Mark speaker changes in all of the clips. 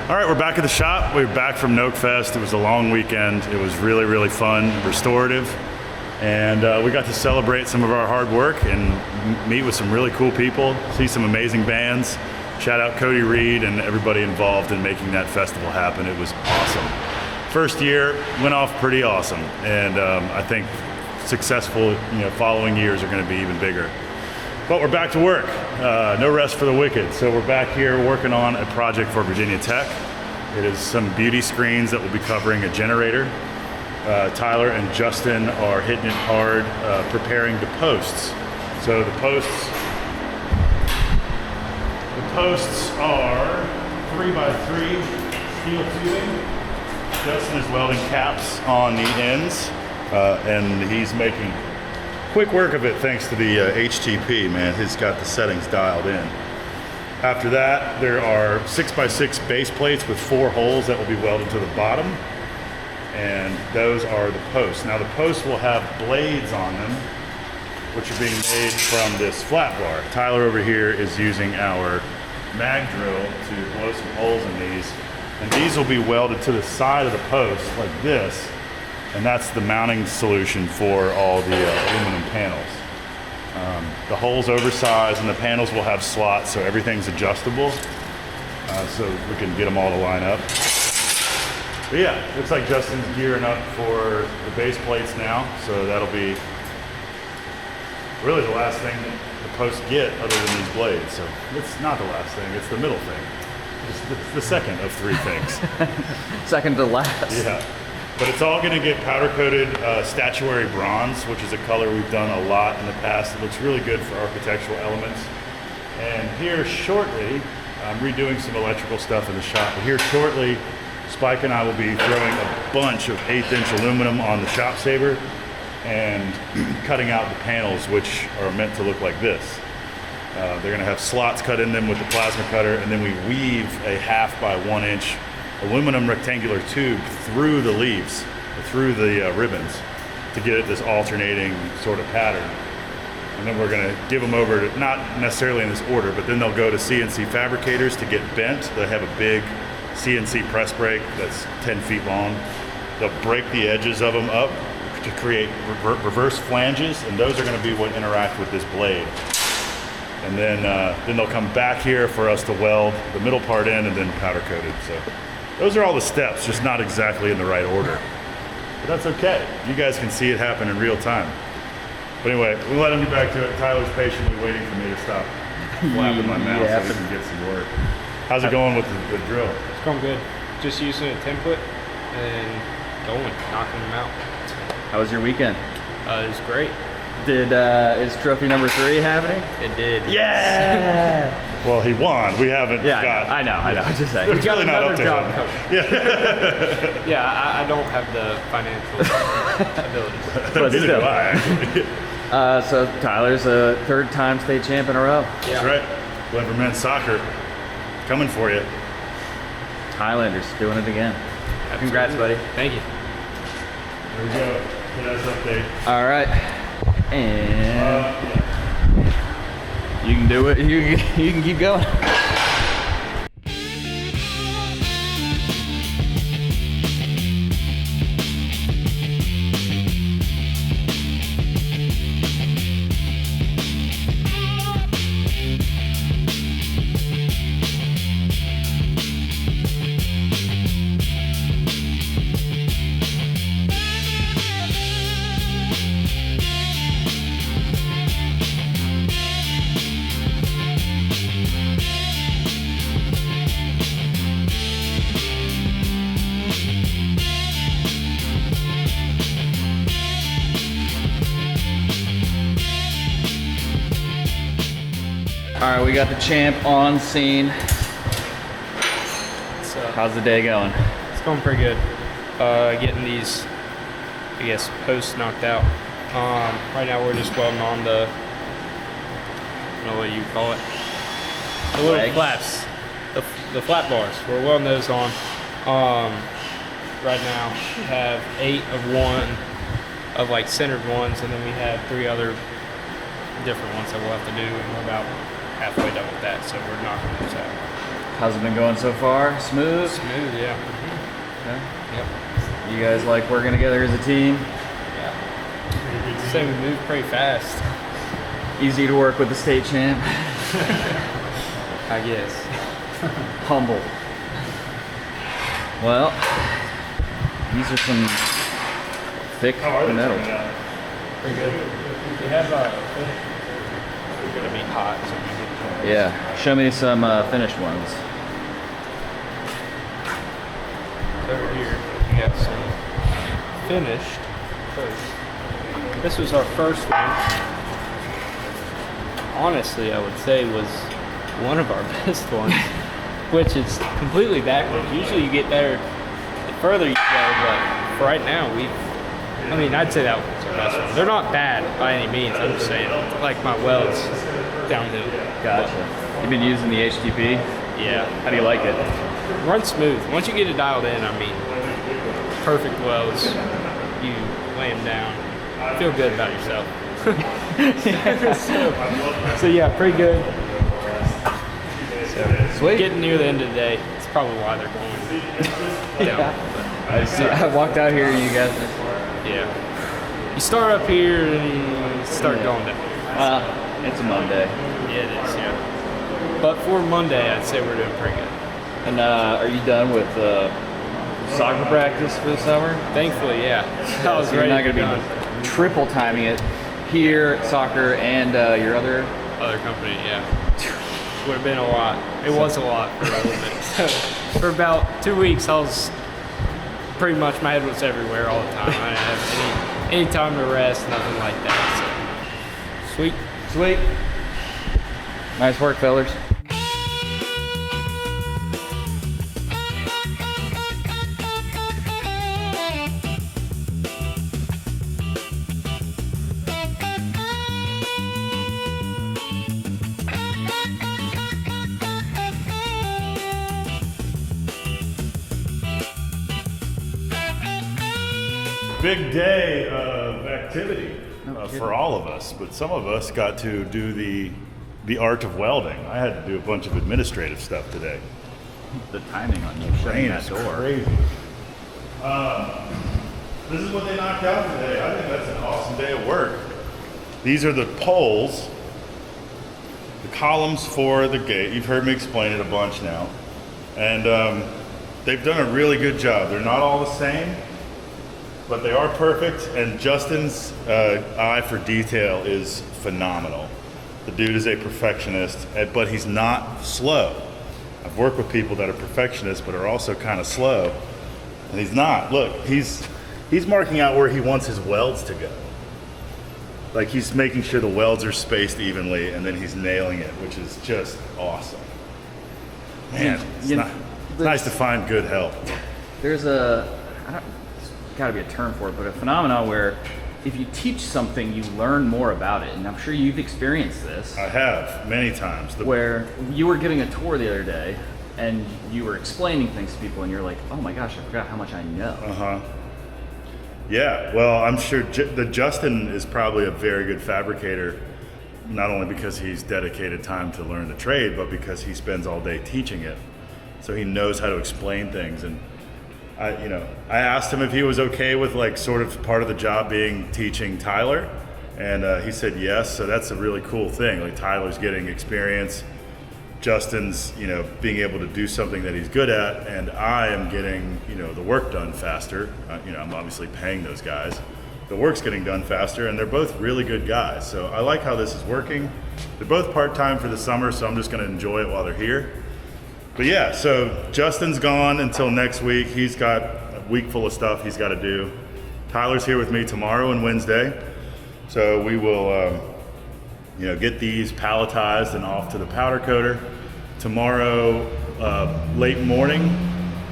Speaker 1: All right, we're back at the shop. We're back from Noke Fest. It was a long weekend. It was really, really fun, restorative. And we got to celebrate some of our hard work and meet with some really cool people, see some amazing bands. Shout out Cody Reed and everybody involved in making that festival happen. It was awesome. First year went off pretty awesome, and I think successful following years are going to be even bigger. But we're back to work. No rest for the wicked. So we're back here working on a project for Virginia Tech. It is some beauty screens that will be covering a generator. Tyler and Justin are hitting it hard, preparing the posts. So the posts are 3x3 steel tubing. Justin is welding caps on the ends, and he's making quick work of it thanks to the HTP, man. He's got the settings dialed in. After that, there are 6x6 base plates with 4 holes that will be welded to the bottom. And those are the posts. Now the posts will have blades on them, which are being made from this flat bar. Tyler over here is using our mag drill to blow some holes in these. And these will be welded to the side of the post like this. And that's the mounting solution for all the aluminum panels. The hole's oversized and the panels will have slots, so everything's adjustable. So we can get them all to line up. But yeah, looks like Justin's gearing up for the base plates now, so that'll be really the last thing the posts get other than these blades. So it's not the last thing, it's the middle thing. It's the second of 3 things.
Speaker 2: Second to last.
Speaker 1: Yeah, but it's all gonna get powder coated statuary bronze, which is a color we've done a lot in the past. It looks really good for architectural elements. And here shortly, I'm redoing some electrical stuff in the shop, but here shortly, Spike and I will be throwing a bunch of 1/8" aluminum on the shop saver and cutting out the panels, which are meant to look like this. They're gonna have slots cut in them with the plasma cutter, and then we weave a 1/2 by 1 inch aluminum rectangular tube through the leaves, through the ribbons, to get it this alternating sort of pattern. And then we're gonna give them over to, not necessarily in this order, but then they'll go to CNC fabricators to get bent. They have a big CNC press brake that's 10 feet long. They'll break the edges of them up to create reverse flanges, and those are gonna be what interact with this blade. And then they'll come back here for us to weld the middle part in and then powder coat it. So those are all the steps, just not exactly in the right order. But that's okay. You guys can see it happen in real time. But anyway, we'll let him get back to it. Tyler's patiently waiting for me to stop flapping my mouth so we can get some work. How's it going with the drill?
Speaker 3: It's going good. Just using a template and going, knocking them out.
Speaker 2: How was your weekend?
Speaker 3: It was great.
Speaker 2: Is trophy number 3 happening?
Speaker 3: It did.
Speaker 2: Yeah!
Speaker 1: Well, he won. We haven't got...
Speaker 2: I know. I'm just saying.
Speaker 1: It's really not up to him.
Speaker 3: Yeah. Yeah, I don't have the financial abilities.
Speaker 2: But
Speaker 1: Neither
Speaker 2: still.
Speaker 1: do I, actually.
Speaker 2: So Tyler's a 3rd time state champ in a row.
Speaker 1: That's right. Glenver men's soccer coming for you.
Speaker 2: Highlanders doing it again.
Speaker 3: Absolutely.
Speaker 2: Congrats, buddy.
Speaker 3: Thank you.
Speaker 1: Here we go. Status update.
Speaker 2: All right. And you can do it. You can keep going. All right, we got the champ on scene. How's the day going?
Speaker 3: It's going pretty good. Getting these, I guess, posts knocked out. Right now we're just welding on the, I don't know what you call it, the little
Speaker 2: Legs.
Speaker 3: flaps, the flat bars. We're welding those on. Right now we have 8 of one, of like centered ones, and then we have 3 other different ones that we'll have to do, and we're about halfway done with that, so we're knocking those out.
Speaker 2: How's it been going so far? Smooth?
Speaker 3: Smooth, yeah.
Speaker 2: Okay.
Speaker 3: Yep.
Speaker 2: You guys like working together as a team?
Speaker 3: Yeah. So we move pretty fast,
Speaker 2: Easy to work with the state champ?
Speaker 3: I guess.
Speaker 2: Humble. Well, these are some thick
Speaker 1: How are they
Speaker 2: metal.
Speaker 1: turning out?
Speaker 3: Pretty good. We have it's gonna be hot, so we get
Speaker 2: Yeah, show me some finished ones.
Speaker 3: over here. We got some finished. This was our first one. Honestly, I would say was one of our best ones, which is completely backwards. Usually you get better the further you go, but for right now, I'd say that one's our best one. They're not bad by any means, I'm just saying, like my welds downhill.
Speaker 2: Gotcha. You've been using the HTP?
Speaker 3: Yeah.
Speaker 2: How do you like it?
Speaker 3: Runs smooth. Once you get it dialed in, perfect welds. You lay them down. Feel good about yourself. so yeah, pretty good. So,
Speaker 2: Sweet.
Speaker 3: getting near the end of the day. It's probably why they're going down.
Speaker 2: I walked out here and you guys.
Speaker 3: Yeah. You start up here and you start going down.
Speaker 2: It's a Monday.
Speaker 3: Yeah, it is, yeah. But for Monday, I'd say we're doing pretty good.
Speaker 2: And are you done with soccer practice for the summer?
Speaker 3: Thankfully, yeah. I was
Speaker 2: So you're
Speaker 3: ready
Speaker 2: not
Speaker 3: to
Speaker 2: going to
Speaker 3: be
Speaker 2: be triple timing it here, soccer, and your other.
Speaker 3: other company, yeah. Would have been a lot. It was a lot for a little bit. So for about 2 weeks, I was pretty much, my head was everywhere all the time. I didn't have any time to rest, nothing like that. So sweet.
Speaker 2: Sweet. Nice work, fellas.
Speaker 1: Big day of activity
Speaker 2: kidding.
Speaker 1: for all of us, but some of us got to do the art of welding. I had to do a bunch of administrative stuff today.
Speaker 2: The timing on you shutting
Speaker 1: Rain
Speaker 2: that
Speaker 1: is
Speaker 2: door.
Speaker 1: crazy. This is what they knocked out today. I think that's an awesome day of work. These are the poles, the columns for the gate. You've heard me explain it a bunch now. And they've done a really good job. They're not all the same, but they are perfect. And Justin's eye for detail is phenomenal. The dude is a perfectionist, but he's not slow. I've worked with people that are perfectionists, but are also kind of slow. And he's not. Look, he's marking out where he wants his welds to go. Like he's making sure the welds are spaced evenly, and then he's nailing it, which is just awesome. Man, it's nice to find good help.
Speaker 2: There's there's got to be a term for it, but a phenomenon where if you teach something, you learn more about it. And I'm sure you've experienced this.
Speaker 1: I have many times.
Speaker 2: Where you were giving a tour the other day, and you were explaining things to people, and you're like, "Oh my gosh, I forgot how much I know."
Speaker 1: Yeah, well, I'm sure Justin is probably a very good fabricator, not only because he's dedicated time to learn the trade, but because he spends all day teaching it. So he knows how to explain things. And I asked him if he was okay with like sort of part of the job being teaching Tyler, and he said yes. So that's a really cool thing. Like Tyler's getting experience, Justin's being able to do something that he's good at, and I am getting the work done faster. I'm obviously paying those guys. The work's getting done faster, and they're both really good guys. So I like how this is working. They're both part-time for the summer, so I'm just going to enjoy it while they're here. But yeah, so Justin's gone until next week. He's got a week full of stuff he's got to do. Tyler's here with me tomorrow and Wednesday. So we will, get these palletized and off to the powder coater. Tomorrow, late morning,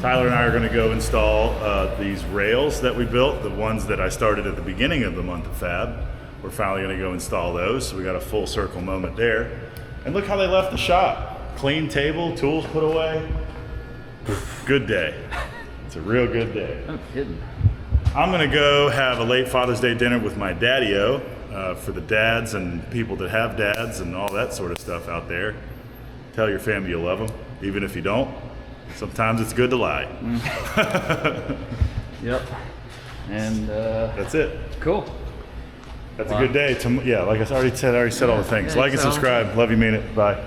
Speaker 1: Tyler and I are going to go install these rails that we built, the ones that I started at the beginning of the month of Fab. We're finally going to go install those. So we got a full circle moment there. And look how they left the shop. Clean table, tools put away. Good day. It's a real good day.
Speaker 2: No kidding.
Speaker 1: I'm gonna go have a late Father's Day dinner with my daddy-o for the dads and people that have dads and all that sort of stuff out there. Tell your family you love them, even if you don't. Sometimes it's good to lie.
Speaker 2: Yep. And
Speaker 1: That's it.
Speaker 2: cool.
Speaker 1: That's a good day. Yeah, like I already said all the things.
Speaker 2: Yeah,
Speaker 1: Like and
Speaker 2: so-
Speaker 1: subscribe. Love you, mean it. Bye.